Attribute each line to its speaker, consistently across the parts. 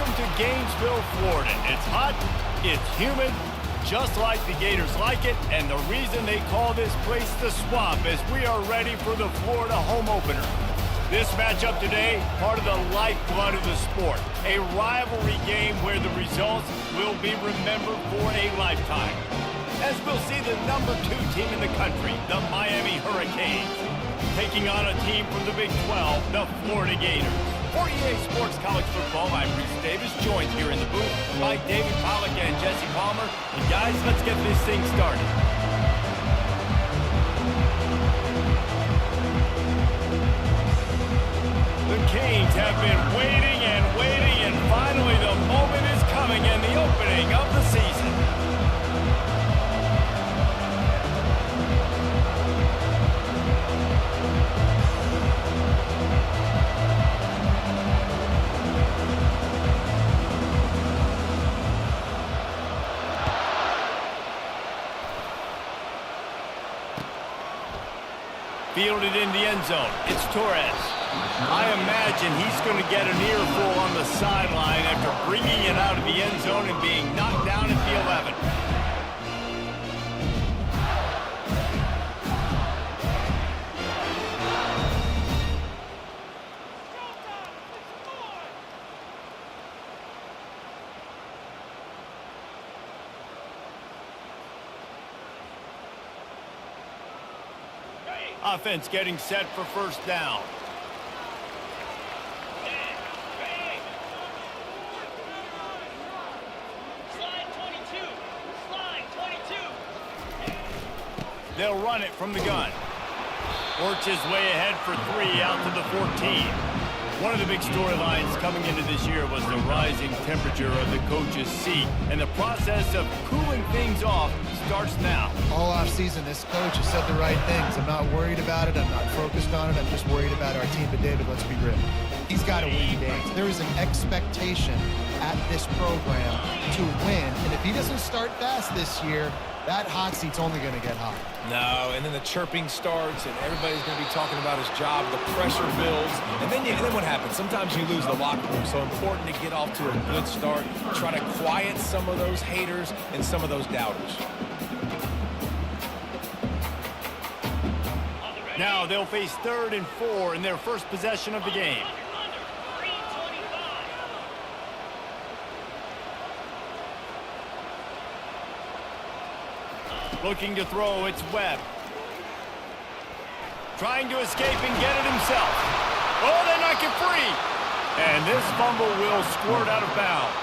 Speaker 1: Welcome to Gainesville, Florida. It's hot, it's humid, just like the Gators like it, and the reason they call this place the Swamp is we are ready for the Florida home opener. This matchup today, part of the lifeblood of the sport, a rivalry game where the results will be remembered for a lifetime. As we'll see the number 2 team in the country, the Miami Hurricanes, taking on a team from the Big 12, the Florida Gators. For EA Sports College Football, I'm Reese Davis, joined here in the booth by David Pollack and Jesse Palmer. And guys, let's get this thing started. The Canes have been waiting, and finally the moment is coming and the opening of the season. Fielded in the end zone. It's Torres. I imagine he's going to get an earful on the sideline after bringing it out of the end zone and being knocked down at the 11. Offense getting set for first down. They'll run it from the gun. Works his way ahead for 3 out to the 14. One of the big storylines coming into this year was the rising temperature of the coach's seat, and the process of cooling things off starts now.
Speaker 2: All offseason, this coach has said the right things. I'm not worried about it. I'm not focused on it. I'm just worried about our team. But, David, let's be real. He's got to win games. There is an expectation at this program to win, and if he doesn't start fast this year, that hot seat's only going to get hot.
Speaker 3: No, and then the chirping starts, and everybody's going to be talking about his job. The pressure builds, and then what happens? Sometimes you lose the locker room. So important to get off to a good start. Try to quiet some of those haters and some of those doubters.
Speaker 1: Now they'll face 3rd and 4 in their first possession of the game. Looking to throw, it's Webb. Trying to escape and get it himself. Oh, they knock it free. And this fumble will squirt out of bounds.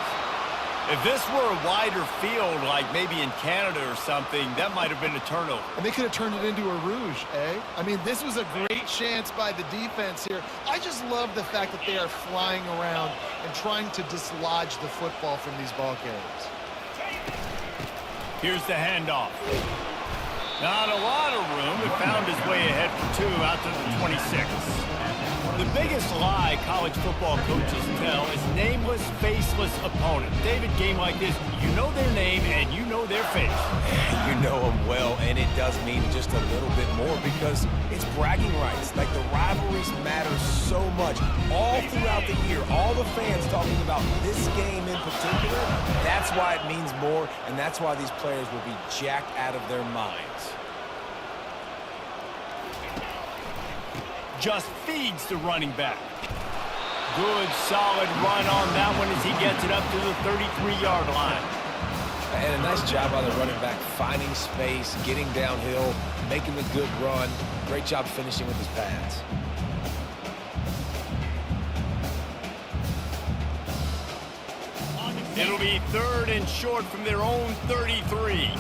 Speaker 1: If this were a wider field, like maybe in Canada or something, that might have been a turnover.
Speaker 2: And they could have turned it into a rouge, eh? I mean, this was a great chance by the defense here. I just love the fact that they are flying around and trying to dislodge the football from these ball carriers.
Speaker 1: Here's the handoff. Not a lot of room. It found his way ahead for 2 out to the 26. The biggest lie college football coaches tell is nameless, faceless opponent. David, game like this, you know their name and you know their face.
Speaker 3: You know them well, and it does mean just a little bit more because it's bragging rights. Like, the rivalries matter so much. All throughout the year, all the fans talking about this game in particular, that's why it means more, and that's why these players will be jacked out of their minds.
Speaker 1: Just feeds the running back. Good, solid run on that one as he gets it up to the 33-yard line.
Speaker 3: And a nice job by the running back, finding space, getting downhill, making the good run. Great job finishing with his pads.
Speaker 1: It'll be 3rd and short from their own 33.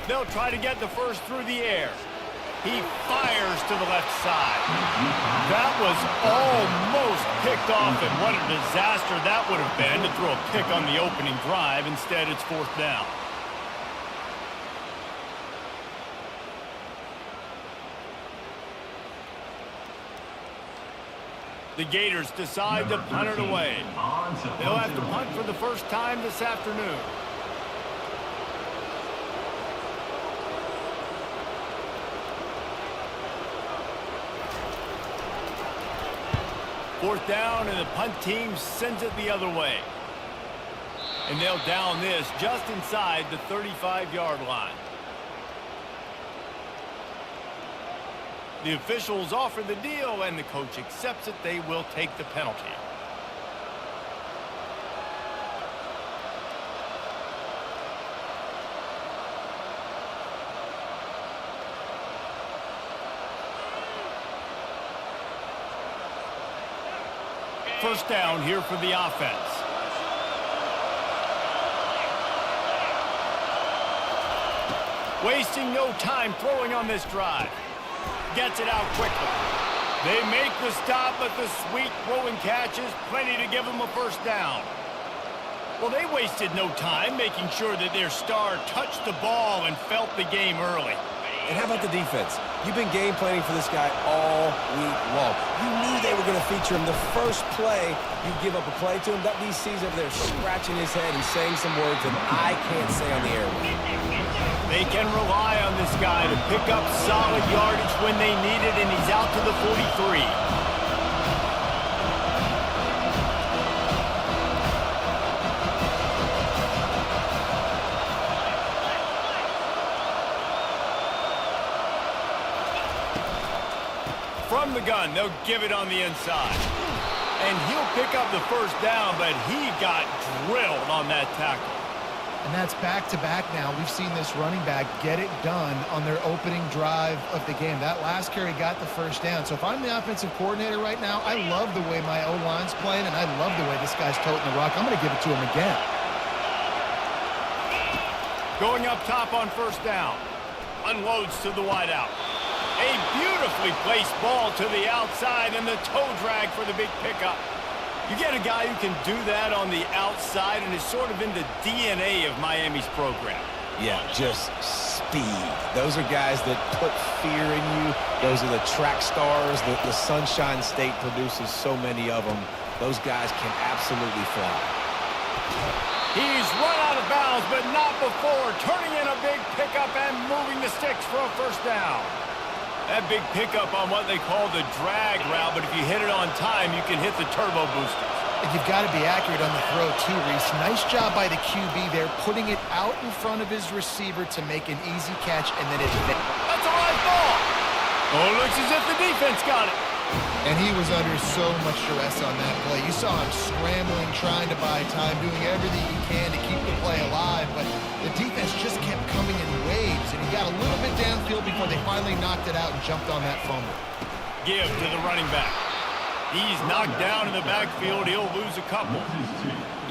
Speaker 1: They'll try to get the first through the air. He fires to the left side. That was almost picked off, and what a disaster that would have been to throw a pick on the opening drive. Instead, it's 4th down. The Gators decide to punt it away. They'll have to punt for the first time this afternoon. Fourth down, and the punt team sends it the other way. And they'll down this just inside the 35-yard line. The officials offer the deal, and the coach accepts it. They will take the penalty. First down here for the offense. Wasting no time throwing on this drive. Gets it out quickly. They make the stop, but the sweet throwing catch is plenty to give them a first down. Well, they wasted no time making sure that their star touched the ball and felt the game early.
Speaker 3: And how about the defense? You've been game planning for this guy all week long. You knew they were going to feature him. The first play, you give up a play to him. That DC's over there scratching his head and saying some words that I can't say on the airway.
Speaker 1: They can rely on this guy to pick up solid yardage when they need it, and he's out to the 43. From the gun, they'll give it on the inside. And he'll pick up the first down, but he got drilled on that tackle.
Speaker 2: And that's back-to-back now. We've seen this running back get it done on their opening drive of the game. That last carry got the first down. So if I'm the offensive coordinator right now, I love the way my O-line's playing, and I love the way this guy's toting the rock. I'm going to give it to him again.
Speaker 1: Going up top on first down. Unloads to the wideout. A beautifully placed ball to the outside, and the toe drag for the big pickup. You get a guy who can do that on the outside, and is sort of in the DNA of Miami's program.
Speaker 3: Yeah, just speed. Those are guys that put fear in you. Those are the track stars. The Sunshine State produces so many of them. Those guys can absolutely fly.
Speaker 1: He's run out of bounds, but not before turning in a big pickup and moving the sticks for a first down. That big pickup on what they call the drag route, but if you hit it on time, you can hit the turbo boosters.
Speaker 2: You've got to be accurate on the throw, too, Reese. Nice job by the QB there, putting it out in front of his receiver to make an easy catch, and then it...
Speaker 1: That's a live ball! Oh, it looks as if the defense got it.
Speaker 2: And he was under so much duress on that play. You saw him scrambling, trying to buy time, doing everything he can to keep the play alive, but the defense just kept coming in waves, and he got a little bit downfield before they finally knocked it out and jumped on that fumble.
Speaker 1: Give to the running back. He's knocked down in the backfield. He'll lose a couple.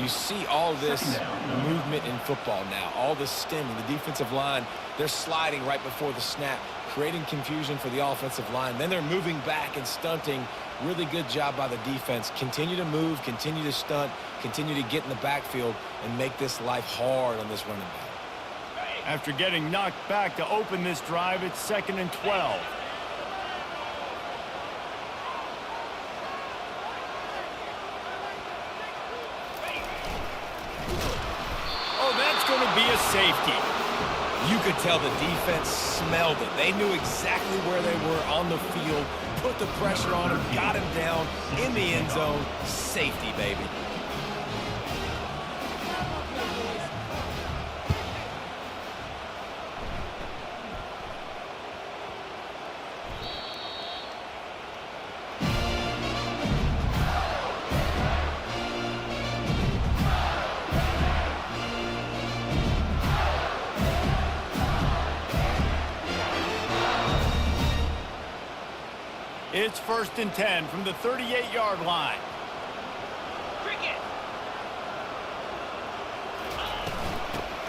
Speaker 3: You see all this movement in football now, all the stemming, the defensive line, they're sliding right before the snap, creating confusion for the offensive line. Then they're moving back and stunting. Really good job by the defense. Continue to move, continue to stunt, continue to get in the backfield and make this life hard on this running back.
Speaker 1: After getting knocked back to open this drive, it's 2nd and 12. Oh, that's going to be a safety.
Speaker 3: You could tell the defense smelled it. They knew exactly where they were on the field, put the pressure on him, got him down in the end zone. Safety, baby.
Speaker 1: It's 1st and 10 from the 38-yard line.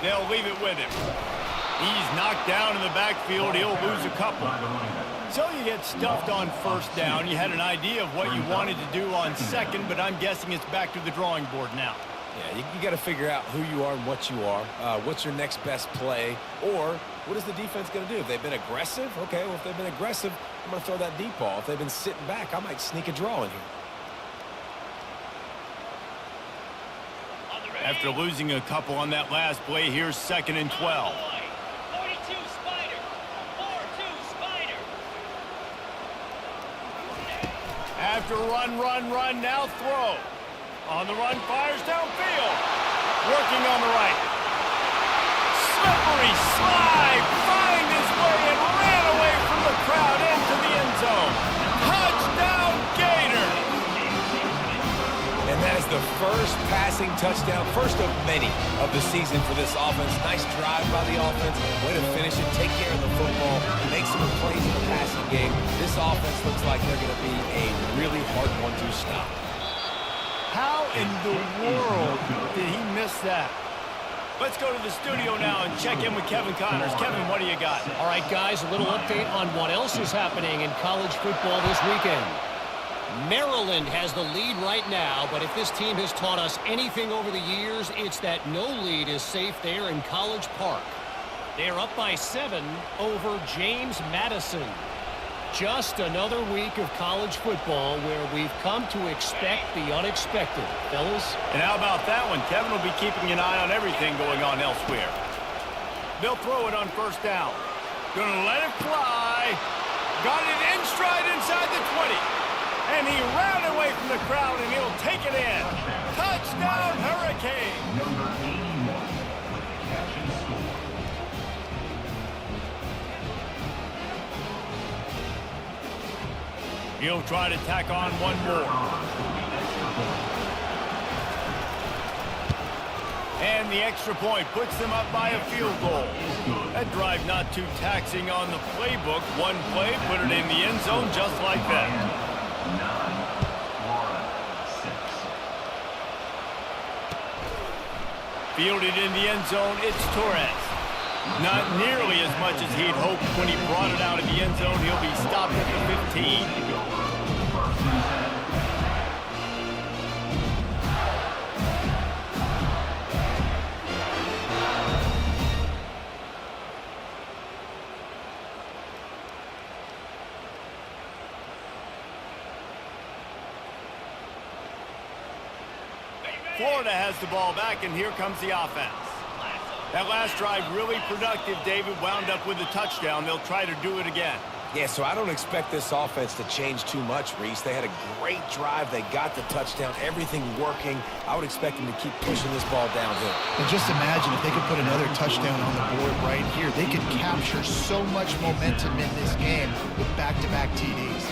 Speaker 1: They'll leave it with him. He's knocked down in the backfield. He'll lose a couple. So you get stuffed on first down. You had an idea of what you wanted to do on second, but I'm guessing it's back to the drawing board now.
Speaker 3: Yeah, you got to figure out who you are and what you are. What's your next best play? Or what is the defense going to do? If they've been aggressive, okay, well, if they've been aggressive, I'm going to throw that deep ball. If they've been sitting back, I might sneak a draw in here.
Speaker 1: After losing a couple on that last play, here's 2nd and 12.
Speaker 4: 42 Spider. 4-2 Spider.
Speaker 1: After run, now throw. On the run, fires downfield. Working on the right. Slippery slide. Find his way and ran away from the crowd into the end zone. Touchdown, Gators!
Speaker 3: And that is the first passing touchdown, first of many of the season for this offense. Nice drive by the offense. Way to finish it, take care of the football, make some plays in the passing game. This offense looks like they're going to be a really hard one to stop.
Speaker 1: How in the world did he miss that? Let's go to the studio now and check in with Kevin Connors. Kevin, what do you got?
Speaker 5: All right, guys, a little update on what else is happening in college football this weekend. Maryland has the lead right now, but if this team has taught us anything over the years, it's that no lead is safe there in College Park. They're up by 7 over James Madison. Just another week of college football where we've come to expect the unexpected. Fellas?
Speaker 1: And how about that one? Kevin will be keeping an eye on everything going on elsewhere. They'll throw it on 1st down. Gonna let it fly. Got it in stride inside the 20. And he ran away from the crowd, and he'll take it in. Touchdown, Hurricane! He'll try to tack on one more. And the extra point puts them up by a field goal. That drive not too taxing on the playbook. One play, put it in the end zone just like that. Fielded in the end zone, it's Torres. Not nearly as much as he'd hoped when he brought it out of the end zone. He'll be stopped at the 15. Florida has the ball back, and here comes the offense. That last drive really productive. David wound up with a touchdown. They'll try to do it again.
Speaker 3: Yeah, so I don't expect this offense to change too much, Reese. They had a great drive. They got the touchdown. Everything working. I would expect them to keep pushing this ball downhill.
Speaker 2: And just imagine if they could put another touchdown on the board right here. They could capture so much momentum in this game with back-to-back TDs.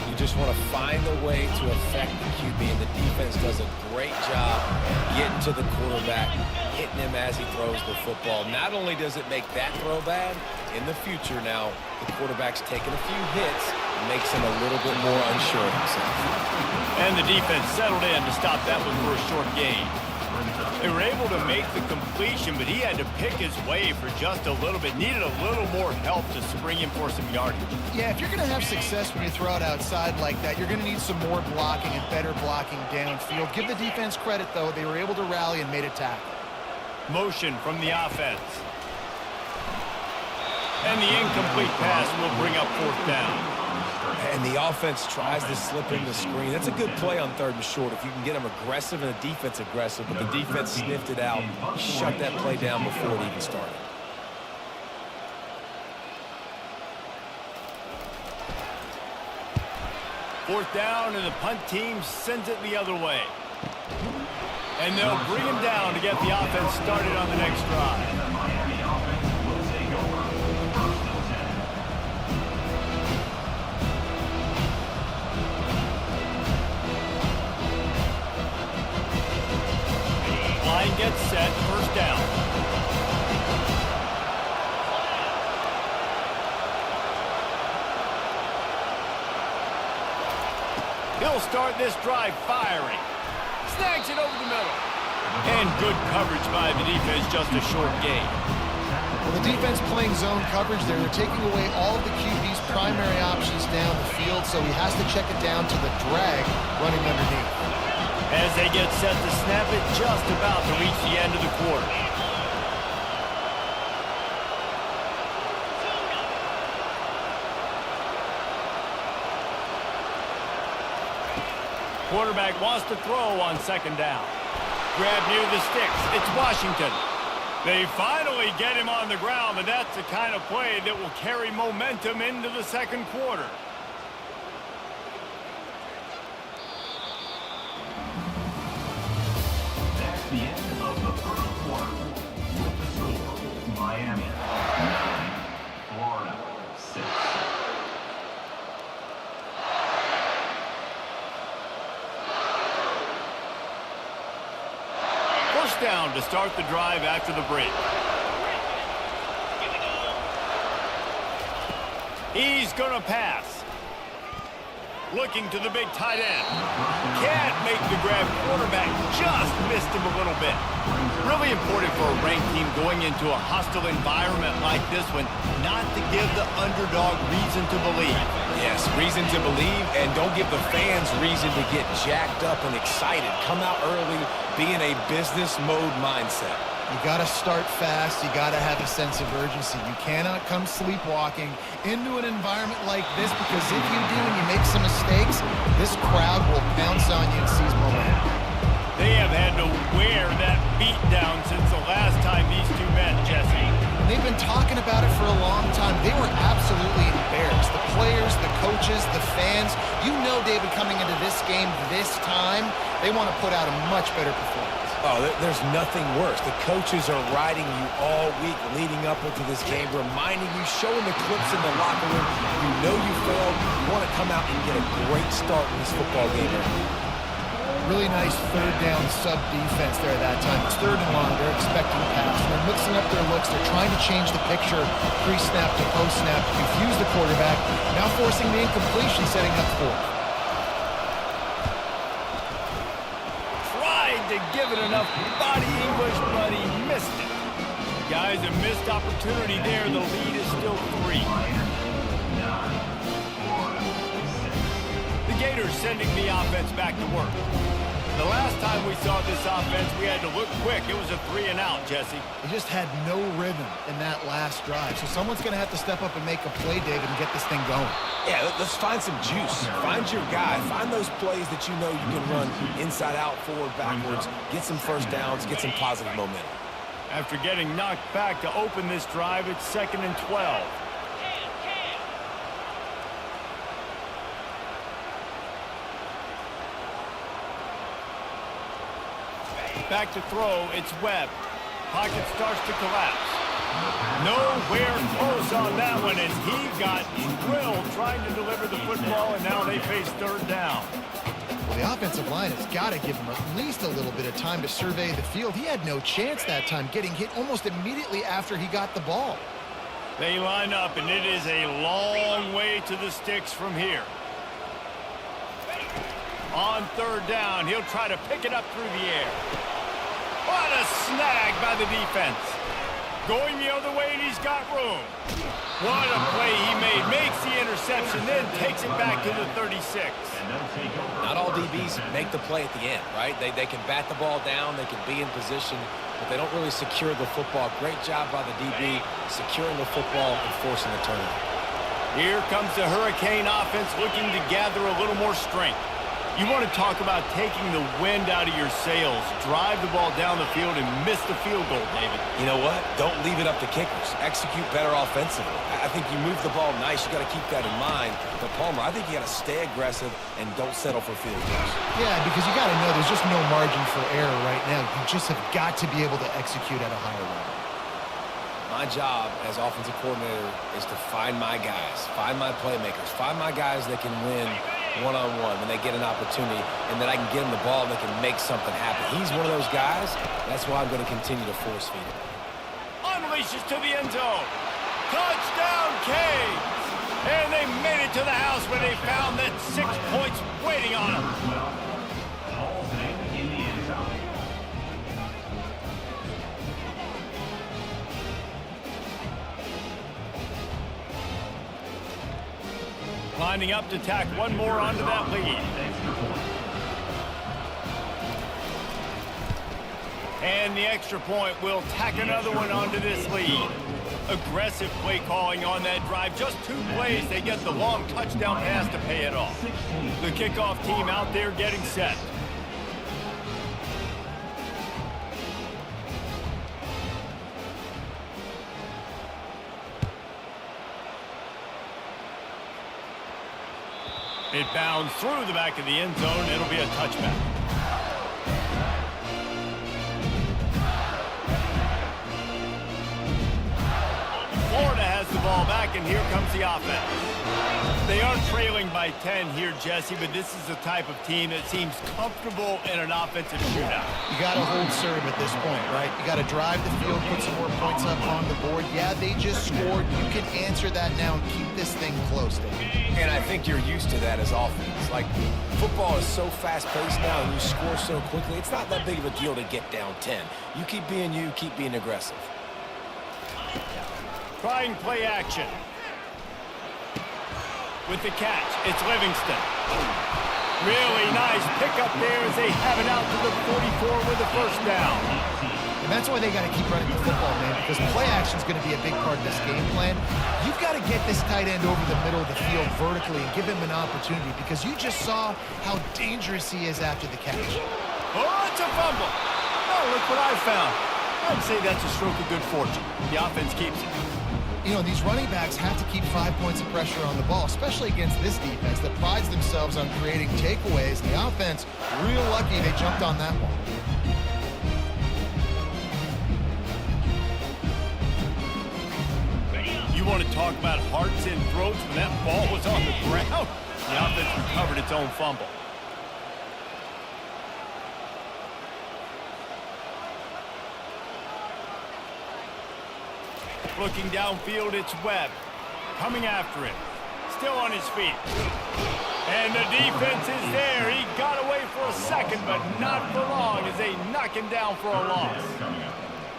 Speaker 3: You just want to find a way to affect the QB, and the defense does a great job getting to the quarterback, hitting him as he throws the football. Not only does it make that throw bad, in the future now, the quarterback's taking a few hits, makes him a little bit more unsure of himself.
Speaker 1: And the defense settled in to stop that one for a short gain. They were able to make the completion, but he had to pick his way for just a little bit. Needed a little more help to spring him for some yardage.
Speaker 2: Yeah, if you're going to have success when you throw it outside like that, you're going to need some more blocking and better blocking downfield. Give the defense credit, though. They were able to rally and made a tackle.
Speaker 1: Motion from the offense. And the incomplete pass will bring up 4th down.
Speaker 3: And the offense tries to slip in the screen. That's a good play on 3rd and short. If you can get them aggressive and the defense aggressive, but the defense sniffed it out, shut that play down before it even started.
Speaker 1: Fourth down, and the punt team sends it the other way. And they'll bring him down to get the offense started on the next drive. Line gets set, 1st down. He'll start this drive firing. Snags it over the middle. And good coverage by the defense, just a short gain.
Speaker 2: Well, the defense playing zone coverage, they were taking away all of the QB's primary options down the field, so he has to check it down to the drag running underneath.
Speaker 1: As they get set to snap it, just about to reach the end of the quarter. Quarterback wants to throw on 2nd down. grab near the sticks. It's Washington. They finally get him on the ground, but that's the kind of play that will carry momentum into the second quarter.
Speaker 6: That's the end of the first quarter. With the score, Miami 9, Florida 6.
Speaker 1: First down to start the drive after the break. He's going to pass. Looking to the big tight end. Can't make the grab. Quarterback just missed him a little bit. Really important for a ranked team going into a hostile environment like this one not to give the underdog reason to believe.
Speaker 3: Yes, reason to believe, and don't give the fans reason to get jacked up and excited. Come out early, be in a business mode mindset.
Speaker 2: You got to start fast. You got to have a sense of urgency. You cannot come sleepwalking into an environment like this, because if you do and you make some mistakes, this crowd will pounce on you and seize momentum.
Speaker 1: They have had to wear that beat down since the last time these two met, Jesse.
Speaker 2: And they've been talking about it for a long time. They were absolutely embarrassed. The players, the coaches, the fans. You know, David, coming into this game this time, they want to put out a much better performance.
Speaker 3: Oh, there's nothing worse. The coaches are riding you all week leading up into this game, reminding you, showing the clips in the locker room. You know you failed. You want to come out and get a great start in this football game.
Speaker 2: Really nice third down sub defense there at that time. It's third and long. They're expecting a pass. They're mixing up their looks. They're trying to change the picture pre-snap to post-snap to confuse the quarterback. Now forcing the incompletion, setting up fourth.
Speaker 1: To give it enough body English, but he missed it. Guys, a missed opportunity there. The lead is still 3. The Gators sending the offense back to work. The last time we saw this offense, we had to look quick. It was a 3-and-out, Jesse.
Speaker 2: They just had no rhythm in that last drive. So someone's going to have to step up and make a play, David, and get this thing going.
Speaker 3: Yeah, let's find some juice. Find your guy. Find those plays that you know you can run inside out, forward, backwards. Get some first downs. Get some positive momentum.
Speaker 1: After getting knocked back to open this drive, it's 2nd and 12. Back to throw, it's Webb. Pocket starts to collapse. Nowhere close on that one as he got drilled trying to deliver the football, and now they face third down.
Speaker 2: Well, the offensive line has got to give him at least a little bit of time to survey the field. He had no chance that time, getting hit almost immediately after he got the ball.
Speaker 1: They line up, and it is a long way to the sticks from here. On third down, he'll try to pick it up through the air. What a snag by the defense. Going the other way, and he's got room. What a play he made. Makes the interception, then takes it back to the 36.
Speaker 3: Not all DBs make the play at the end, right? They can bat the ball down, they can be in position, but they don't really secure the football. Great job by the DB securing the football and forcing the turnover.
Speaker 1: Here comes the Hurricane offense looking to gather a little more strength. You want to talk about taking the wind out of your sails. Drive the ball down the field and miss the field goal, David.
Speaker 3: You know what? Don't leave it up to kickers. Execute better offensively. I think you move the ball nice. You got to keep that in mind. But Palmer, I think you got to stay aggressive and don't settle for field goals.
Speaker 2: Yeah, because you got to know there's just no margin for error right now. You just have got to be able to execute at a higher level.
Speaker 3: My job as offensive coordinator is to find my guys, find my playmakers, find my guys that can win one-on-one when they get an opportunity, and that I can get them the ball and they can make something happen. He's one of those guys. That's why I'm going to continue to force feed him.
Speaker 1: Unleashes to the end zone. Touchdown, Canes! And they made it to the house where they found that 6 points waiting on them.
Speaker 6: In the end zone.
Speaker 1: Lining up to tack one more onto that lead. And the extra point will tack another one onto this lead. Aggressive play calling on that drive. Just 2 plays, they get the long touchdown pass to pay it off. The kickoff team out there getting set. It bounds through the back of the end zone. It'll be a touchback. Florida has the ball back, and here comes the offense. They are trailing by 10 here, Jesse, but this is the type of team that seems comfortable in an offensive shootout.
Speaker 2: You got to hold serve at this point, right? You got to drive the field, put some more points up on the board. Yeah, they just scored. You can answer that now and keep this thing close, David.
Speaker 3: And I think you're used to that as offense. Like, football is so fast-paced now and you score so quickly, it's not that big of a deal to get down 10. You, keep being aggressive.
Speaker 1: Trying play action. With the catch, it's Livingston. Really nice pickup there as they have it out to the 44 with the first down.
Speaker 2: And that's why they got to keep running the football, man, because play action is going to be a big part of this game plan. You've got to get this tight end over the middle of the field vertically and give him an opportunity, because you just saw how dangerous he is after the catch.
Speaker 1: Oh, it's a fumble. Oh, look what I found. I'd say that's a stroke of good fortune. The offense keeps it.
Speaker 2: You know, these running backs have to keep 5 points of pressure on the ball, especially against this defense that prides themselves on creating takeaways. The offense, real lucky they jumped on that one.
Speaker 1: You want to talk about hearts and throats when that ball was on the ground? The offense recovered its own fumble. Looking downfield, it's Webb. Coming after it. Still on his feet. And the defense is there. He got away for a second, but not for long as they knock him down for a loss.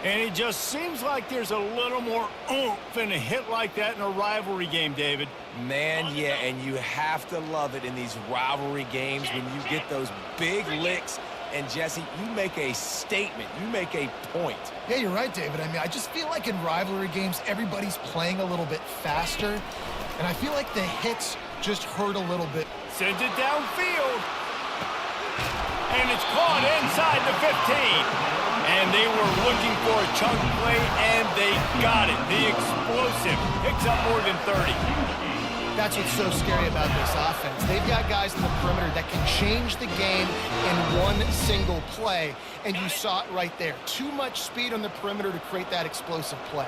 Speaker 1: And it just seems like there's a little more oomph in a hit like that in a rivalry game, David.
Speaker 3: Man, yeah, and you have to love it in these rivalry games when you get those big licks. And, Jesse, you make a statement. You make a point.
Speaker 2: Yeah, you're right, David. I mean, I just feel like in rivalry games, everybody's playing a little bit faster. And I feel like the hits just hurt a little bit.
Speaker 1: Sends it downfield. And it's caught inside the 15. And they were looking for a chunk play, and they got it. The explosive picks up more than 30.
Speaker 2: That's what's so scary about this offense. They've got guys in the perimeter that can change the game in one single play, and you saw it right there. Too much speed on the perimeter to create that explosive play.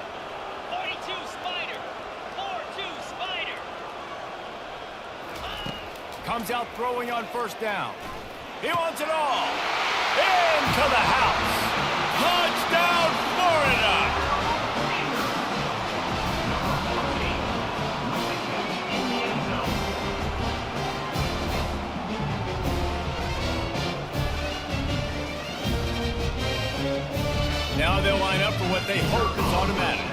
Speaker 4: 42 Spider. 4-2 Spider.
Speaker 1: Comes out throwing on first down. He wants it all. Into the house. Touchdown, Florida! Now they'll line up for what they hope is automatic.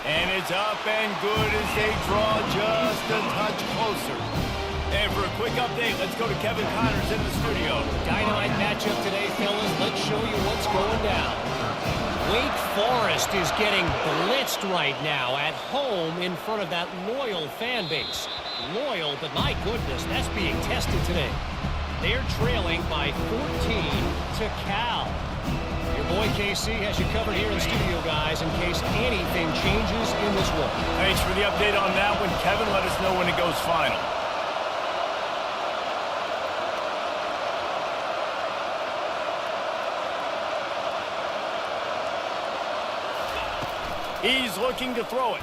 Speaker 1: And it's up and good as they draw just a touch closer. And for a quick update, let's go to Kevin Connors in the studio.
Speaker 5: Dynamite matchup today, fellas. Let's show you what's going down. Wake Forest is getting blitzed right now at home in front of that loyal fan base. Loyal, but my goodness, that's being tested today. They're trailing by 14 to Cal. Your boy KC has you covered here in studio, guys, in case anything changes in this one.
Speaker 1: Thanks for the update on that one, Kevin. Let us know when it goes final. He's looking to throw it.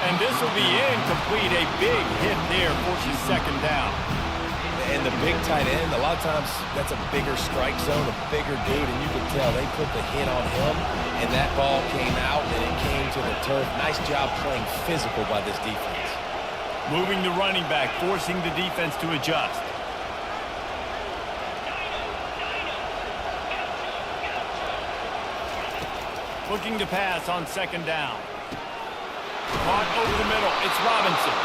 Speaker 1: And this will be incomplete. A big hit there, forces second down.
Speaker 3: And the big tight end, a lot of times that's a bigger strike zone, a bigger dude, and you can tell they put the hit on him, and that ball came out, and it came to the turf. Nice job playing physical by this defense.
Speaker 1: Moving the running back, forcing the defense to adjust. Looking to pass on second down. Caught over the middle. It's Robinson.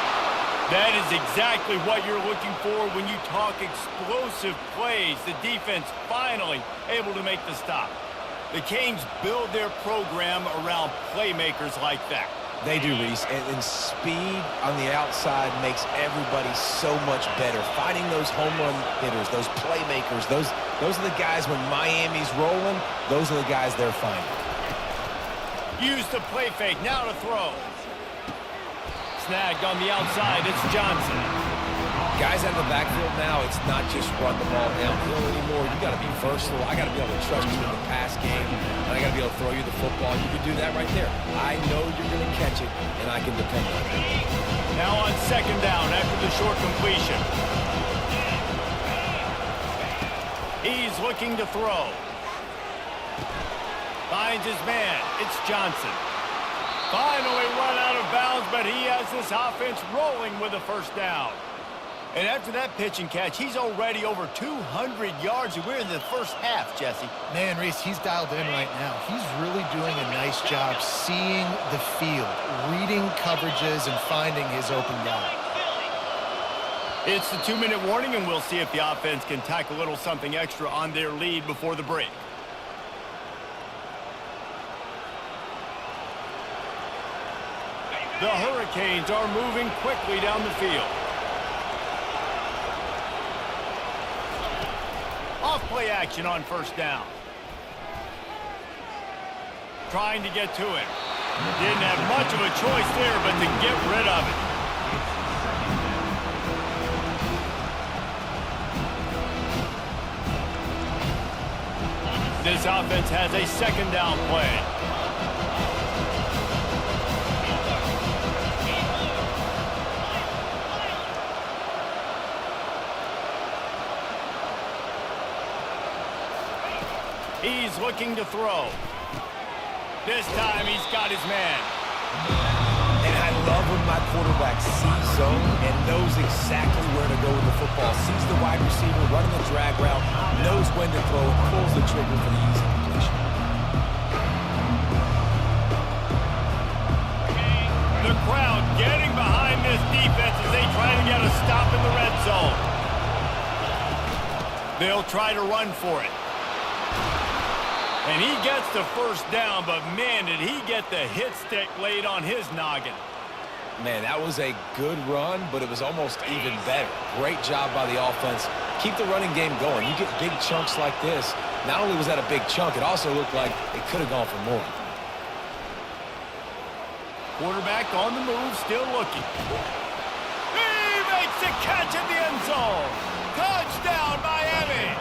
Speaker 1: That is exactly what you're looking for when you talk explosive plays. The defense finally able to make the stop. The Canes build their program around playmakers like that.
Speaker 3: They do, Reese, and speed on the outside makes everybody so much better. Finding those home run hitters, those playmakers, those are the guys when Miami's rolling, those are the guys they're finding.
Speaker 1: Use the play fake, now to throw. Snagged on the outside, it's Johnson.
Speaker 3: Guys out of the backfield now, it's not just run the ball downhill anymore. You got to be versatile. I got to be able to trust you in the pass game, and I got to be able to throw you the football. You can do that right there. I know you're going to catch it, and I can depend on it.
Speaker 1: Now on second down after the short completion. He's looking to throw. Finds his man. It's Johnson. Finally run out of bounds, but he has this offense rolling with a first down. And after that pitch and catch, he's already over 200 yards, and we're in the first half, Jesse.
Speaker 2: Man, Reese, he's dialed in right now. He's really doing a nice job seeing the field, reading coverages, and finding his open guy.
Speaker 1: It's the 2-minute warning, and we'll see if the offense can tack a little something extra on their lead before the break. The Hurricanes are moving quickly down the field. Off-play action on first down. Trying to get to it. Didn't have much of a choice there, but to get rid of it. This offense has a second down play. He's looking to throw. This time he's got his man.
Speaker 3: And I love when my quarterback sees zone and knows exactly where to go with the football. Sees the wide receiver running the drag route, knows when to throw, pulls the trigger for the easy completion.
Speaker 1: The crowd getting behind this defense as they try to get a stop in the red zone. They'll try to run for it. And he gets the first down, but man, did he get the hit stick laid on his noggin.
Speaker 3: Man, that was a good run, but it was almost even better. Great job by the offense. Keep the running game going. You get big chunks like this. Not only was that a big chunk, it also looked like it could have gone for more.
Speaker 1: Quarterback on the move, still looking. He makes the catch at the end zone. Touchdown, Miami.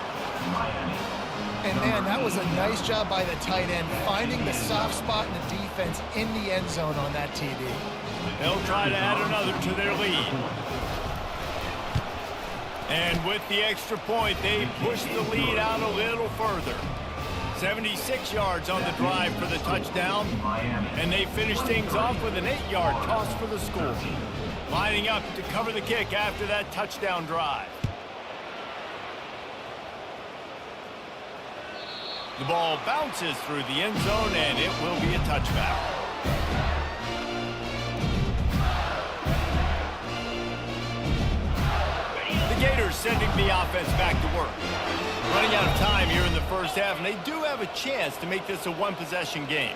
Speaker 2: And, man, that was a nice job by the tight end, finding the soft spot in the defense in the end zone on that TD.
Speaker 1: They'll try to add another to their lead. And with the extra point, they push the lead out a little further. 76 yards on the drive for the touchdown. And they finish things off with an 8-yard toss for the score. Lining up to cover the kick after that touchdown drive. The ball bounces through the end zone, and it will be a touchback. The Gators sending the offense back to work. Running out of time here in the first half, and they do have a chance to make this a one-possession game.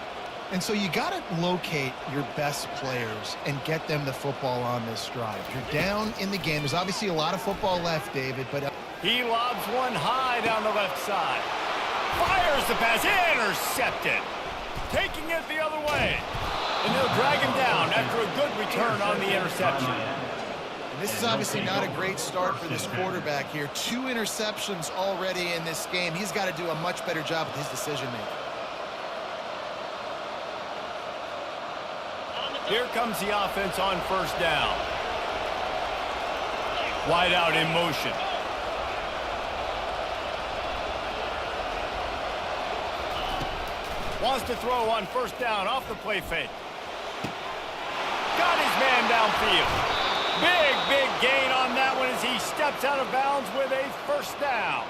Speaker 2: And so you got to locate your best players and get them the football on this drive. You're down in the game. There's obviously a lot of football left, David, but...
Speaker 1: He lobs one high down the left side. Fires the pass, intercepted. Taking it the other way. And they'll drag him down after a good return on the interception.
Speaker 2: And this is obviously not a great start for this quarterback here. 2 interceptions already in this game. He's got to do a much better job with his decision-making.
Speaker 1: Here comes the offense on first down. Wide out in motion. Wants to throw on first down off the play fake. Got his man downfield. Big gain on that one as he steps out of bounds with a first down.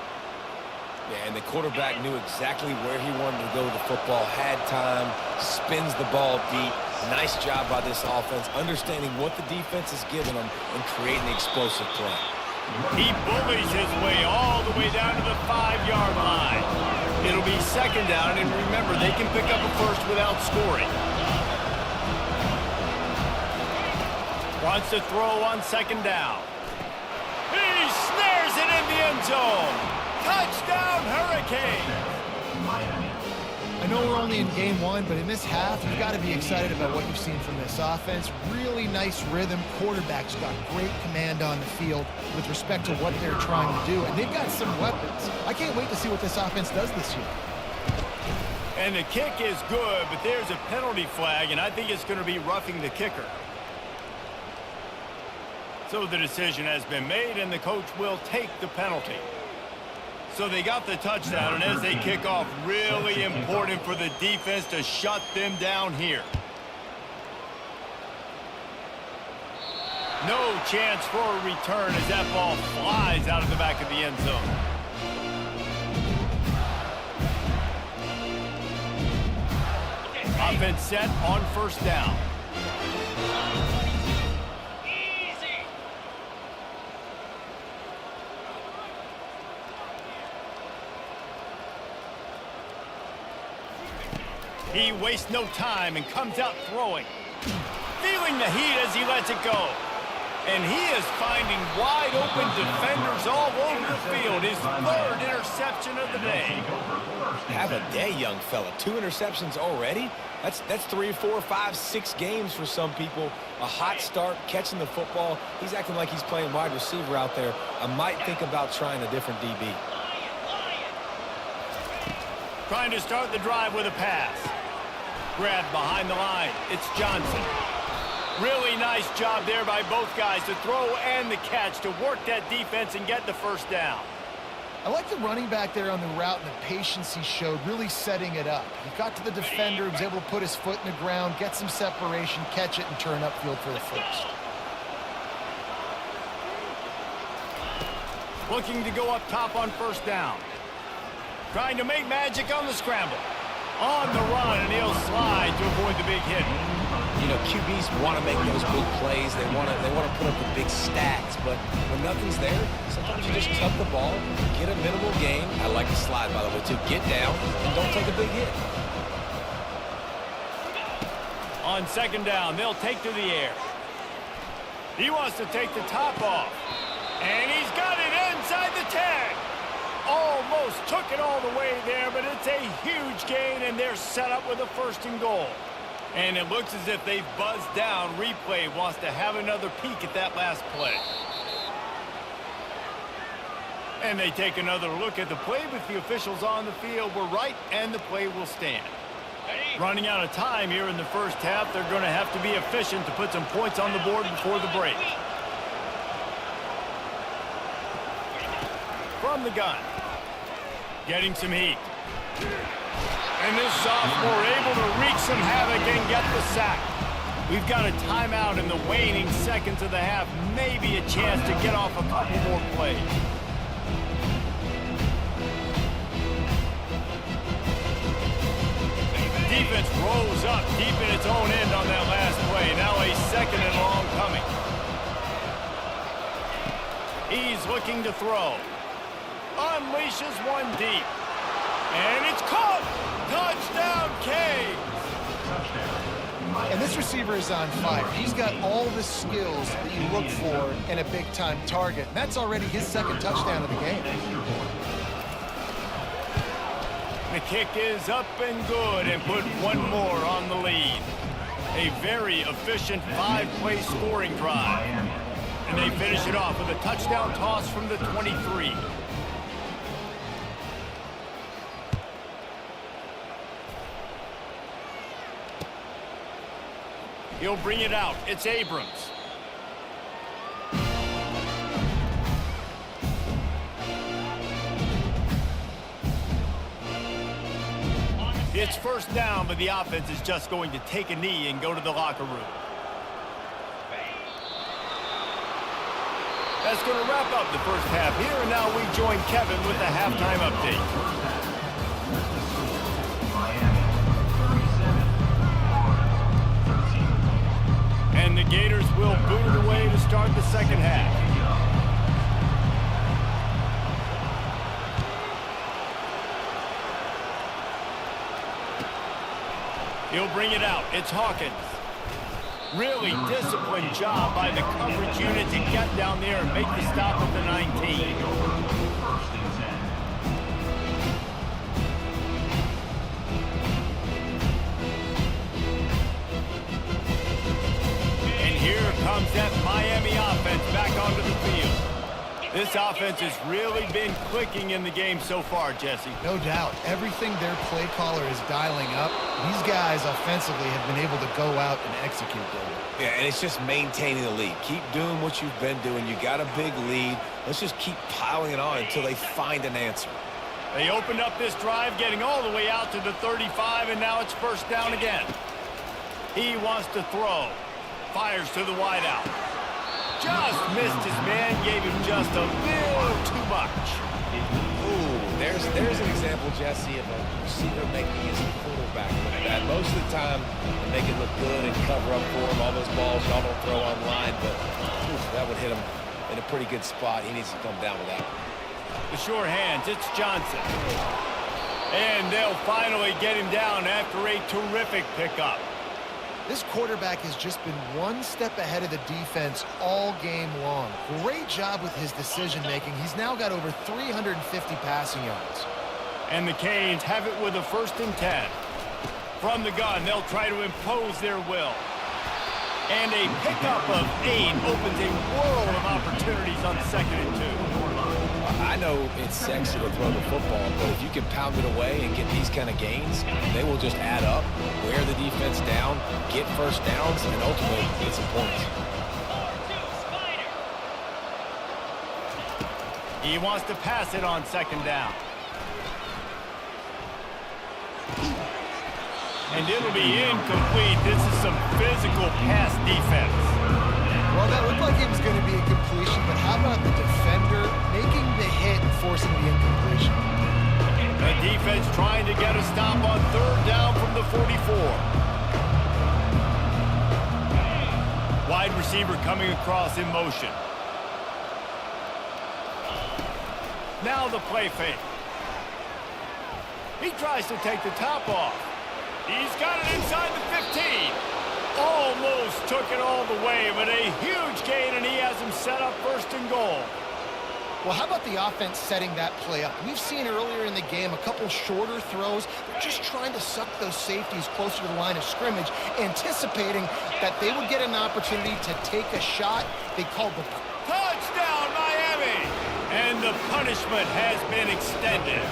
Speaker 3: Yeah, and the quarterback knew exactly where he wanted to go with the football, had time, spins the ball deep. Nice job by this offense, understanding what the defense is giving them and creating the explosive play.
Speaker 1: He bullies his way all the way down to the 5-yard line. It'll be second down, and remember, they can pick up a first without scoring. Wants to throw on second down. He snares it in the end zone. Touchdown, Hurricanes.
Speaker 6: Miami.
Speaker 2: I know we're only in game one, but in this half, you've got to be excited about what you've seen from this offense. Really nice rhythm. Quarterback's got great command on the field with respect to what they're trying to do, and they've got some weapons. I can't wait to see what this offense does this year.
Speaker 1: And the kick is good, but there's a penalty flag, and I think it's going to be roughing the kicker. So the decision has been made, and the coach will take the penalty. So they got the touchdown, and as they kick off, really important for the defense to shut them down here. No chance for a return as that ball flies out of the back of the end zone. Offense set on first down.
Speaker 4: Easy.
Speaker 1: He wastes no time and comes out throwing. Feeling the heat as he lets it go. And he is finding wide open defenders all over the field. His third interception of the day.
Speaker 3: Have a day, young fella. 2 interceptions already? That's 3, 4, 5, 6 games for some people. A hot start, catching the football. He's acting like he's playing wide receiver out there. I might think about trying a different DB.
Speaker 1: Trying to start the drive with a pass. Grabbed behind the line. It's Johnson. Really nice job there by both guys to throw and the catch to work that defense and get the first down.
Speaker 2: I like the running back there on the route and the patience he showed, really setting it up. He got to the defender, he was able to put his foot in the ground, get some separation, catch it, and turn upfield for the first.
Speaker 1: Looking to go up top on first down. Trying to make magic on the scramble. On the run, and he'll slide to avoid the big hit.
Speaker 3: You know, QBs want to make those big plays. They want to put up the big stats. But when nothing's there, sometimes you just tuck the ball, get a minimal gain. I like the slide, by the way, too. Get down and don't take a big hit.
Speaker 1: On second down, they'll take to the air. He wants to take the top off. And he's got it inside the 10. Almost took it all the way there, but it's a huge gain, and they're set up with a first and goal. And it looks as if they've buzzed down. Replay wants to have another peek at that last play. And they take another look at the play, but the officials on the field were right, and the play will stand. Running out of time here in the first half, they're going to have to be efficient to put some points on the board before the break. From the gun. Getting some heat. And this sophomore able to wreak some havoc and get the sack. We've got a timeout in the waning seconds of the half. Maybe a chance to get off a couple more plays. Defense rolls up deep in its own end on that last play. Now a second and long coming. He's looking to throw. Unleashes one deep. And it's caught! Touchdown, Canes!
Speaker 2: And this receiver is on fire. He's got all the skills that you look for in a big-time target. And that's already his second touchdown of the game.
Speaker 1: The kick is up and good and put one more on the lead. A very efficient 5-play scoring drive. And they finish it off with a touchdown toss from the 23. He'll bring it out. It's Abrams. It's first down, but the offense is just going to take a knee and go to the locker room. That's going to wrap up the first half here, and now we join Kevin with the halftime update. And the Gators will boot it away to start the second half. He'll bring it out. It's Hawkins. Really disciplined job by the coverage unit to get down there and make the stop at the 19.
Speaker 6: First and 10.
Speaker 1: And here comes that Miami offense back onto the field. This offense has really been clicking in the game so far, Jesse.
Speaker 2: No doubt. Everything their play caller is dialing up, these guys offensively have been able to go out and execute, David.
Speaker 3: Yeah, and it's just maintaining the lead. Keep doing what you've been doing. You got a big lead. Let's just keep piling it on until they find an answer.
Speaker 1: They opened up this drive, getting all the way out to the 35, and now it's first down again. He wants to throw. Fires to the wideout. Just missed his man, gave him just a little too much.
Speaker 3: Ooh, there's an example, Jesse, of a receiver making his quarterback look bad. Most of the time, they make it look good and cover up for him. All those balls y'all don't throw online, but that would hit him in a pretty good spot. He needs to come down with that.
Speaker 1: The sure hands, it's Johnson. And they'll finally get him down after a terrific pickup.
Speaker 2: This quarterback has just been one step ahead of the defense all game long. Great job with his decision-making. He's now got over 350 passing yards.
Speaker 1: And the Canes have it with a first and 10. From the gun, they'll try to impose their will. And a pickup of 8 opens a world of opportunities on second and 2.
Speaker 3: I know it's sexy to throw the football, but if you can pound it away and get these kind of gains, they will just add up, wear the defense down, get first downs, and ultimately get some points.
Speaker 1: He wants to pass it on second down. And it'll be incomplete. This is some physical pass defense.
Speaker 2: Well, that looked like it was going to be a completion, but how about the defender making the hit and forcing the incompletion?
Speaker 1: The defense trying to get a stop on third down from the 44. Wide receiver coming across in motion. Now the play fake. He tries to take the top off. He's got it inside the 15. Almost took it all the way, but a huge gain, and he has him set up first and goal.
Speaker 2: Well, how about the offense setting that play up? We've seen earlier in the game a couple shorter throws. They're just trying to suck those safeties closer to the line of scrimmage, anticipating that they would get an opportunity to take a shot. They called the
Speaker 1: Touchdown, Miami! And the punishment has been extended.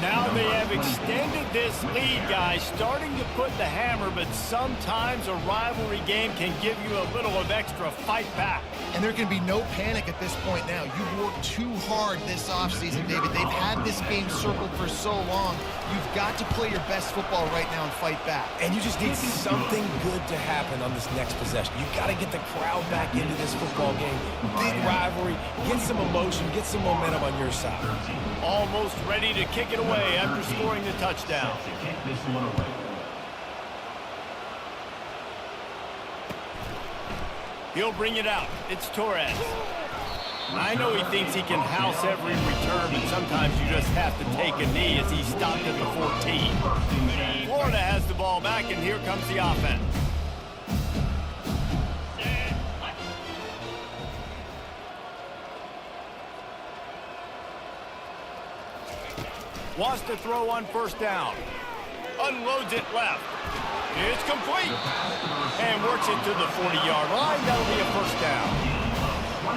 Speaker 1: Now they have extended this lead, guys, starting to put the hammer, but sometimes a rivalry game can give you a little of extra fight back.
Speaker 2: And there can be no panic at this point now. You've worked too hard this offseason, David. They've had this game circled for so long. You've got to play your best football right now and fight back.
Speaker 3: And you just need something good to happen on this next possession. You've got to get the crowd back into this football game. Big rivalry. Get some emotion. Get some momentum on your side.
Speaker 1: Almost ready to kick it away after scoring the touchdown.
Speaker 6: This one away.
Speaker 1: He'll bring it out. It's Torres. I know he thinks he can house every return, but sometimes you just have to take a knee as he stopped at the 14. Florida has the ball back, and here comes the offense. Wants to throw on first down. Unloads it left. It's complete. And works it to the 40-yard line. That'll be a first down.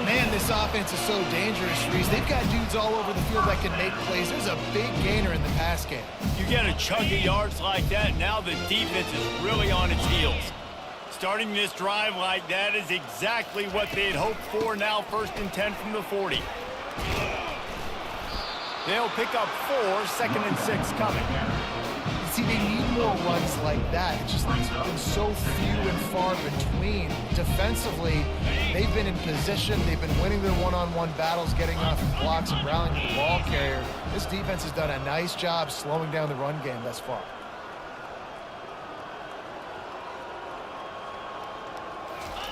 Speaker 2: Man, this offense is so dangerous, Reese. They've got dudes all over the field that can make plays. There's a big gainer in the pass game.
Speaker 1: You get a chunk of yards like that, now the defense is really on its heels. Starting this drive like that is exactly what they'd hoped for. Now first and 10 from the 40. They'll pick up 4, second and 6 coming.
Speaker 2: See, they need more runs like that. It's just it's been so few and far between. Defensively, they've been in position. They've been winning their one-on-one battles, getting off blocks and rallying to the ball carrier. This defense has done a nice job slowing down the run game thus far.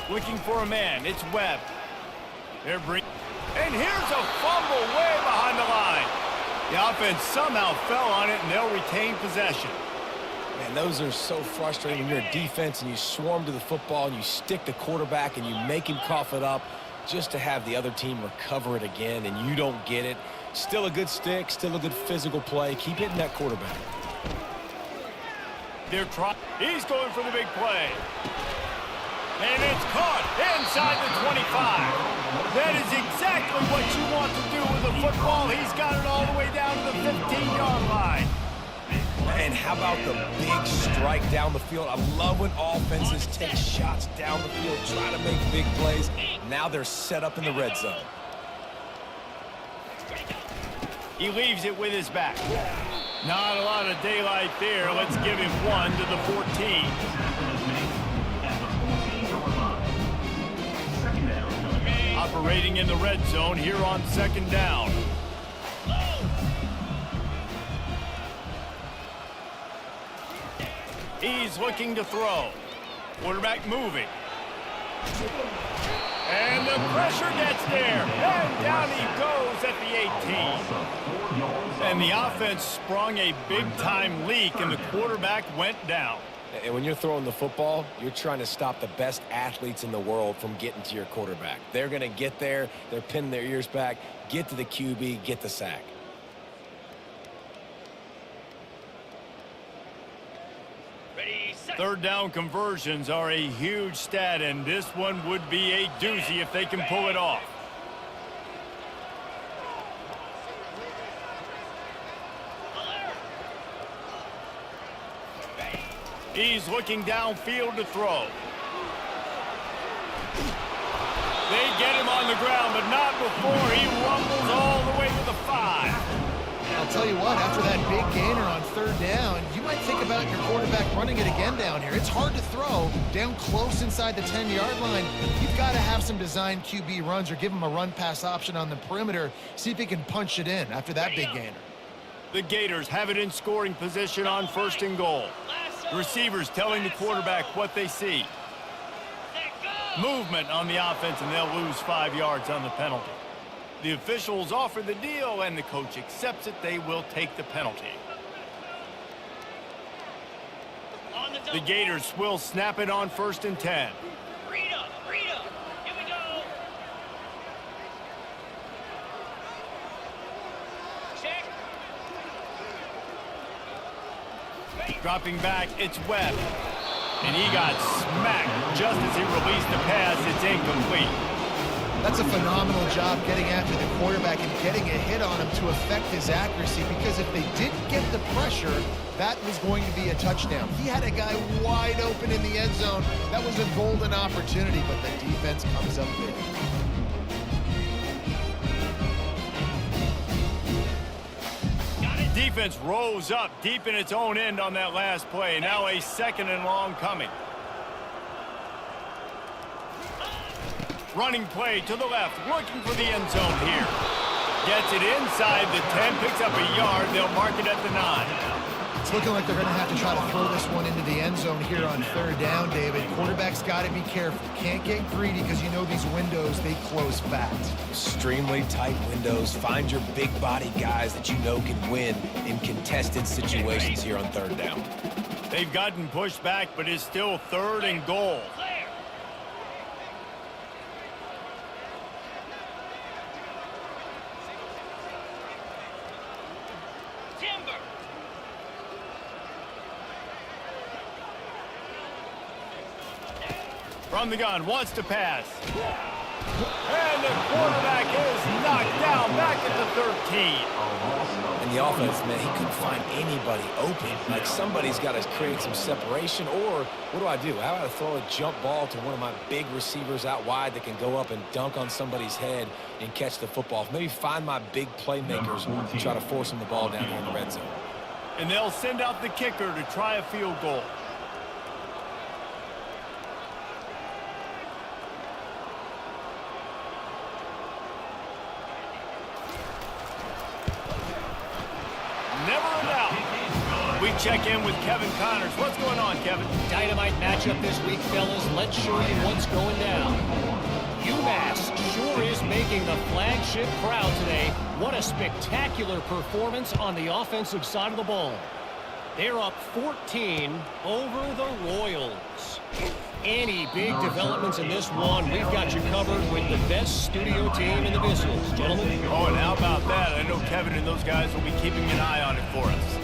Speaker 1: Looking for a man. It's Webb. And here's a fumble way behind the line. The offense somehow fell on it, and they'll retain possession.
Speaker 3: Man, those are so frustrating when you're a defense and you swarm to the football and you stick the quarterback and you make him cough it up just to have the other team recover it again and you don't get it. Still a good stick, still a good physical play. Keep hitting that quarterback.
Speaker 1: He's going for the big play. And it's caught inside the 25. That is exactly what you want to do with the football. He's got it all the way down to the 15-yard line.
Speaker 3: And how about the big strike down the field? I love when offenses take shots down the field, try to make big plays. Now they're set up in the red zone.
Speaker 1: He leaves it with his back. Not a lot of daylight there. Let's give him 1 to the 14. Operating in the red zone here on 2nd down. He's looking to throw. Quarterback moving. And the pressure gets there. And down he goes at the 18. And the offense sprung a big-time leak, and the quarterback went down.
Speaker 3: And when you're throwing the football, you're trying to stop the best athletes in the world from getting to your quarterback. They're going to get there. They're pinning their ears back, get to the QB, get the sack.
Speaker 1: Third down conversions are a huge stat, and this one would be a doozy if they can pull it off. He's looking downfield to throw. They get him on the ground, but not before he rumbles all the way to the 5.
Speaker 2: I'll tell you what, after that big gainer on 3rd down, you might think about your quarterback running it again down here. It's hard to throw down close inside the 10-yard line. You've got to have some designed QB runs or give him a run-pass option on the perimeter. See if he can punch it in after that big gainer.
Speaker 1: The Gators have it in scoring position on 1st and goal. The receivers telling the quarterback what they see. Movement on the offense, and they'll lose 5 yards on the penalty. The officials offer the deal, and the coach accepts it. They will take the penalty. The Gators will snap it on 1st and 10.
Speaker 4: Rita, here we go. Check.
Speaker 1: Dropping back, it's Webb. And he got smacked just as he released the pass. It's incomplete.
Speaker 2: That's a phenomenal job getting after the quarterback and getting a hit on him to affect his accuracy, because if they didn't get the pressure, that was going to be a touchdown. He had a guy wide open in the end zone. That was a golden opportunity, but the defense comes up big.
Speaker 1: Defense rose up deep in its own end on that last play. Now a 2nd and long coming. Running play to the left, looking for the end zone here. Gets it inside the 10, picks up a yard. They'll mark it at the 9.
Speaker 2: It's looking like they're going to have to try to throw this one into the end zone here on 3rd down, David. Quarterback's got to be careful. Can't get greedy, because you know these windows, they close fast.
Speaker 3: Extremely tight windows. Find your big body guys that you know can win in contested situations here on 3rd down.
Speaker 1: They've gotten pushed back, but it's still 3rd and goal. From the gun, wants to pass. And the quarterback is knocked down back at the 13.
Speaker 3: And the offense, man, he couldn't find anybody open. Like, somebody's got to create some separation, or what do? How about I throw a jump ball to one of my big receivers out wide that can go up and dunk on somebody's head and catch the football? Maybe find my big playmakers and try to force them the ball down here in the red zone.
Speaker 1: And they'll send out the kicker to try a field goal. Never in doubt. We check in with Kevin Connors. What's going on, Kevin?
Speaker 5: Dynamite matchup this week, fellas. Let's show you what's going down. UMass sure is making the flagship proud today. What a spectacular performance on the offensive side of the ball. They're up 14 over the Royals. Any big developments in this one, we've got you covered with the best studio team in the business, gentlemen.
Speaker 1: Oh, and how about that? I know Kevin and those guys will be keeping an eye on it for us.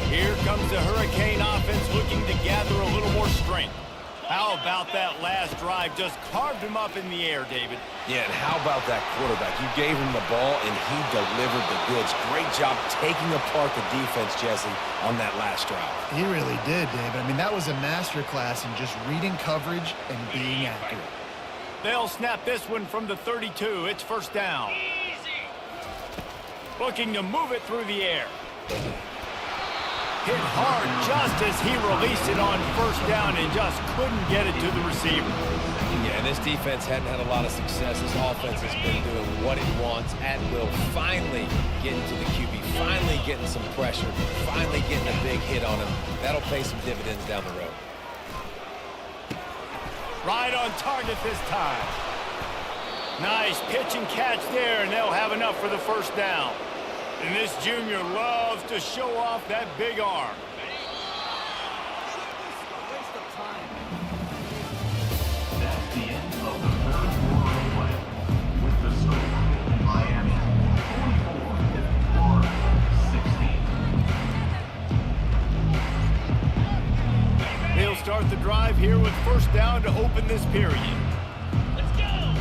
Speaker 1: Here comes the Hurricane offense looking to gather a little more strength. How about that last drive? Just carved him up in the air, David.
Speaker 3: Yeah, and how about that quarterback? You gave him the ball, and he delivered the goods. Great job taking apart the defense, Jesse, on that last drive.
Speaker 2: He really did, David. I mean, that was a masterclass in just reading coverage and being accurate.
Speaker 1: They'll snap this one from the 32. It's first down.
Speaker 4: Easy.
Speaker 1: Looking to move it through the air. Hit hard just as he released it on first down and just couldn't get it to the receiver.
Speaker 3: Yeah, and this defense hadn't had a lot of success. This offense has been doing what it wants at will. Finally getting to the QB, finally getting some pressure, finally getting a big hit on him. That'll pay some dividends down the road.
Speaker 1: Right on target this time. Nice pitch and catch there, and they'll have enough for the first down. And this junior loves to show off that big arm.
Speaker 6: That's the end of the third quarter play. With the score, Miami 44, Florida 16.
Speaker 1: They'll start the drive here with first down to open this period.
Speaker 4: Let's go.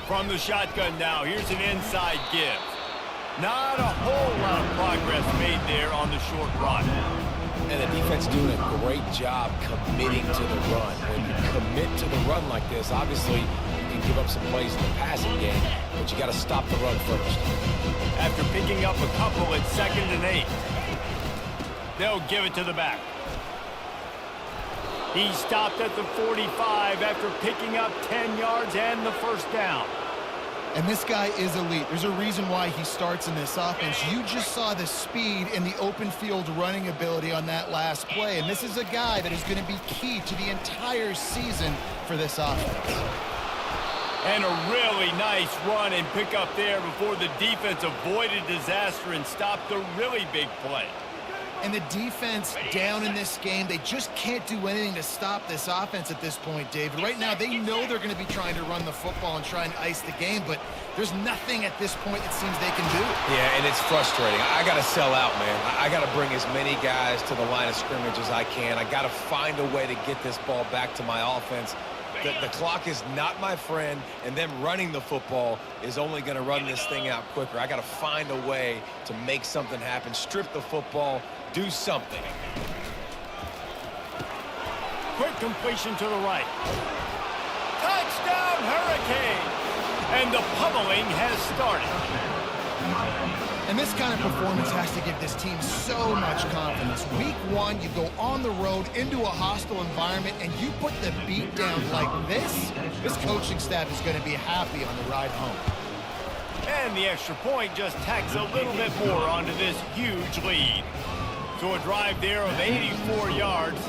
Speaker 1: From the shotgun now, here's an inside give. Not a whole lot of progress made there on the short run.
Speaker 3: And the defense doing a great job committing to the run. When you commit to the run like this, obviously you can give up some plays in the passing game, but you got to stop the run first.
Speaker 1: After picking up a couple at 2nd and 8. They'll give it to the back. He stopped at the 45 after picking up 10 yards and the first down.
Speaker 2: And this guy is elite. There's a reason why he starts in this offense. You just saw the speed and the open field running ability on that last play. And this is a guy that is going to be key to the entire season for this offense.
Speaker 1: And a really nice run and pick up there before the defense avoided disaster and stopped the really big play.
Speaker 2: And the defense down in this game, they just can't do anything to stop this offense at this point, David. Right now, they know they're going to be trying to run the football and try and ice the game, but there's nothing at this point it seems they can do.
Speaker 3: Yeah, and it's frustrating. I got to sell out, man. I got to bring as many guys to the line of scrimmage as I can. I got to find a way to get this ball back to my offense. The clock is not my friend, and them running the football is only going to run this thing out quicker. I got to find a way to make something happen, strip the football, do something.
Speaker 1: Quick completion to the right. Touchdown, Hurricane! And the pummeling has started.
Speaker 2: And this kind of performance has to give this team so much confidence. Week 1, you go on the road into a hostile environment, and you put the beat down like this. This coaching staff is going to be happy on the ride home.
Speaker 1: And the extra point just tacks a little bit more onto this huge lead. So a drive there of 84 yards,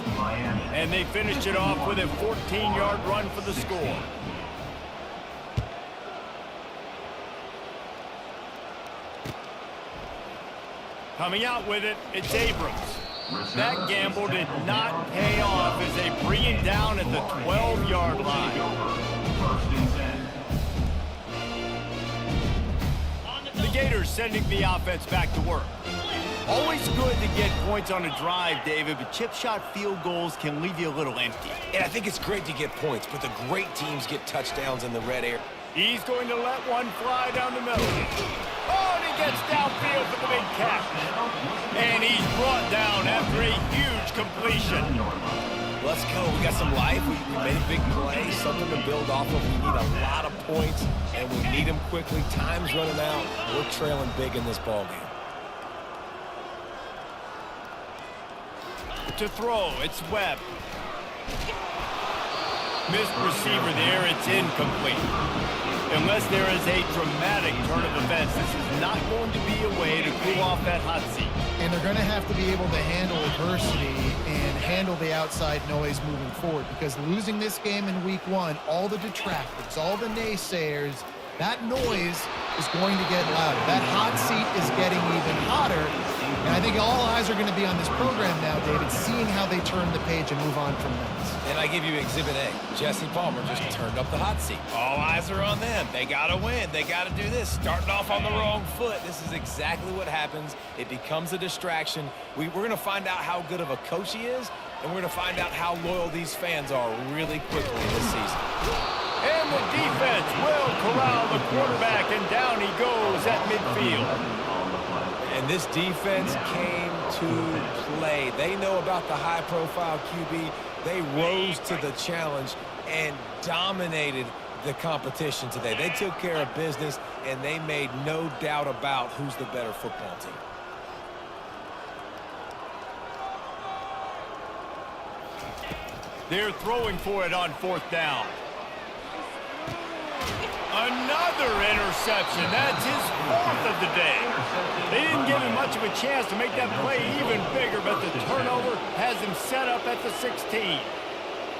Speaker 1: and they finished it off with a 14-yard run for the score. Coming out with it, it's Abrams. That gamble did not pay off as they bring it down at the 12-yard line. The Gators sending the offense back to work. Always good to get points on a drive, David, but chip shot field goals can leave you a little empty.
Speaker 3: And I think it's great to get points, but the great teams get touchdowns in the red area.
Speaker 1: He's going to let one fly down the middle. Oh, and he gets downfield for the big catch. And he's brought down after a huge completion.
Speaker 3: Let's go. We got some life. We made a big play, something to build off of. We need a lot of points, and we need them quickly. Time's running out. We're trailing big in this ballgame.
Speaker 1: To throw, it's Webb. Missed receiver there, it's incomplete. Unless there is a dramatic turn of events, this is not going to be a way to cool off that hot seat.
Speaker 2: And they're going to have to be able to handle adversity and handle the outside noise moving forward, because losing this game in week 1, all the detractors, all the naysayers that noise is going to get louder. That hot seat is getting even hotter. And I think all eyes are going to be on this program now, David, seeing how they turn the page and move on from that.
Speaker 3: And I give you Exhibit A. Jesse Palmer just turned up the hot seat. All eyes are on them. They got to win. They got to do this. Starting off on the wrong foot. This is exactly what happens. It becomes a distraction. We're going to find out how good of a coach he is, and we're going to find out how loyal these fans are really quickly this season.
Speaker 1: And the defense will corral the quarterback, and down he goes at midfield.
Speaker 3: And this defense came to play. They know about the high-profile QB. They rose to the challenge and dominated the competition today. They took care of business, and they made no doubt about who's the better football team.
Speaker 1: They're throwing for it on fourth down. Another interception. That's his fourth of the day. They didn't give him much of a chance to make that play even bigger, but the turnover has him set up at the 16.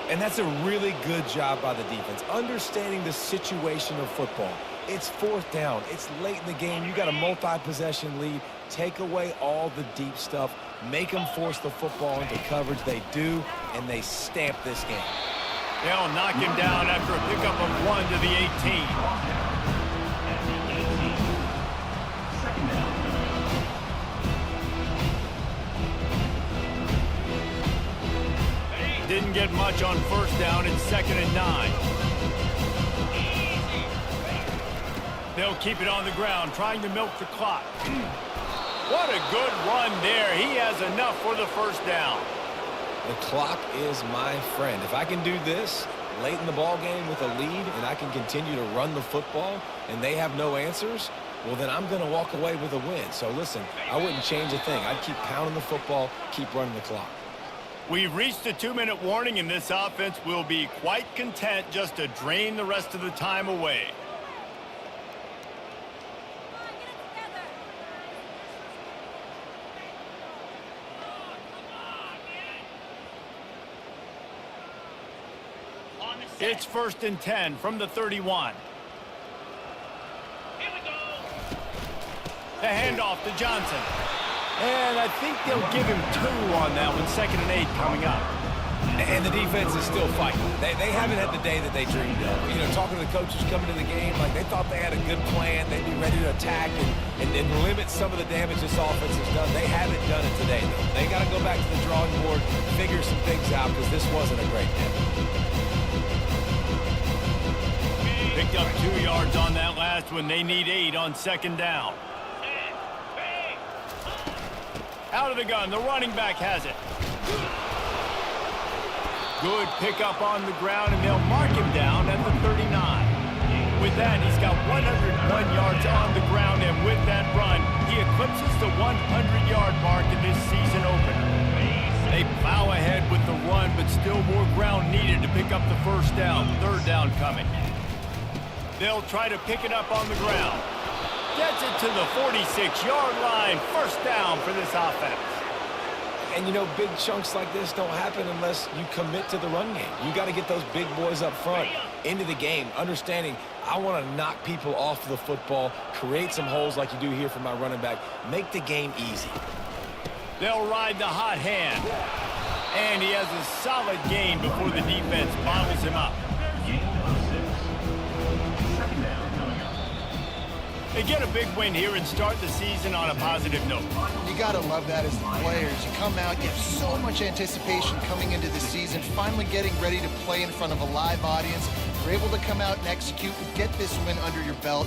Speaker 3: And that's a really good job by the defense, understanding the situation of football. It's fourth down. It's late in the game. You got a multi-possession lead. Take away all the deep stuff. Make them force the football into coverage. They do, and they stamp this game.
Speaker 1: They'll knock him down after a pickup of 1 to the 18.
Speaker 6: Second down.
Speaker 1: Didn't get much on first down. It's 2nd and 9. They'll keep it on the ground, trying to milk the clock. What a good run there. He has enough for the first down.
Speaker 3: The clock is my friend. If I can do this late in the ball game with a lead and I can continue to run the football and they have no answers, well, then I'm going to walk away with a win. So, listen, I wouldn't change a thing. I'd keep pounding the football, keep running the clock.
Speaker 1: We've reached a 2-minute warning, and this offense will be quite content just to drain the rest of the time away. It's 1st and 10 from the 31.
Speaker 4: Here we go.
Speaker 1: The handoff to Johnson. And I think they'll give him 2 on that one. 2nd and 8 coming up.
Speaker 3: And the defense is still fighting. They haven't had the day that they dreamed of. You know, talking to the coaches coming to the game, like they thought they had a good plan. They'd be ready to attack and limit some of the damage this offense has done. They haven't done it today, though. They got to go back to the drawing board, figure some things out, because this wasn't a great day.
Speaker 1: Picked up 2 yards on that last one. They need 8 on 2nd down. Out of the gun. The running back has it. Good pickup on the ground, and they'll mark him down at the 39. With that, he's got 101 yards on the ground, and with that run, he eclipses the 100-yard mark in this season opener. They plow ahead with the run, but still more ground needed to pick up the first down. 3rd down coming. They'll try to pick it up on the ground. Gets it to the 46-yard line. 1st down for this offense.
Speaker 3: And, you know, big chunks like this don't happen unless you commit to the run game. You got to get those big boys up front into the game, understanding I want to knock people off the football, create some holes like you do here for my running back, make the game easy.
Speaker 1: They'll ride the hot hand. And he has a solid gain before the defense bottles him up. They get a big win here and start the season on a positive note.
Speaker 2: You got to love that as the players. You come out, you have so much anticipation coming into the season, finally getting ready to play in front of a live audience. You're able to come out and execute and get this win under your belt.